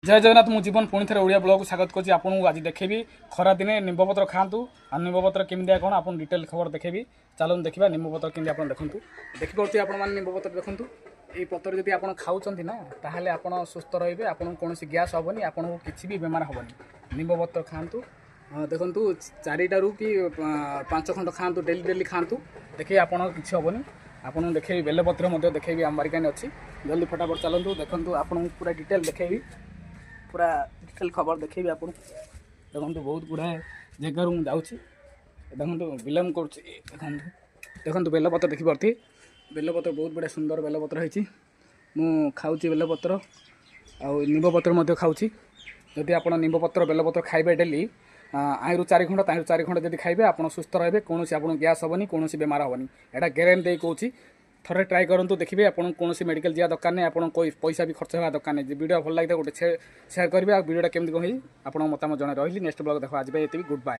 जय जगन्नाथ मु जीवन पुणी थे ओडिया ब्लॉग को स्वागत करुँच आपको आज देखेबी खरा दिने निम्बपत्र खातु आ निम्बपत्र केमिया कौन आप डिटेल खबर देखेबी चलो देखा निम्बपत्र केमी आप देखूँ देखिपे आप निम्बपत्र देखूँ ये पत्र जब आप खाऊँ ना ताहले आप सुस्थ रे आपको कौन गैस हेनी आपको किसी भी बेमार हेनी निम्बपत्र खातु देखूँ 4 कि 5 खंड खातु डेली डेली खातु देखिए आप किसी हेनी आपको देखेबी बेलपत्र देखेबी अमेरिकान अच्छी जल्दी फटाफट चलतु देखूँ आपको पूरा डिटेल देखेबी पूरा डिटेल खबर देखेबी आप देखो बहुत गुड़ाए जगार मुझे जाऊँगी देखो विलम्ब कर बेलपत्र देखिपे बेलपत्र बहुत बड़े सुंदर बेलपत्र होती खाऊँ बेलपत्र आउ निम्बपत्र खाऊँ जदि आप निम्बपत्र बेलपत्र खाइबे डेली आयु 4 खंड ताहिर 4 खंड जब खाइबे आप सुस्थ रे कौन आपको गैस हेनी कौन बेमार हेनी यहाँ ग्यारेंटी कहूँ थरे ट्राए करूँ देखिए आपको कौन मेडिकल जा दरकार नहीं आपको कोई पैसा भी खर्च होगा दरकार नहीं वीडियो भल लगे गोटे शेयर करेंगे वीडियोटा केमती कहीं आपको मतामत जन रही नेक्स्ट ब्लॉग देखो आज ये गुड बाय।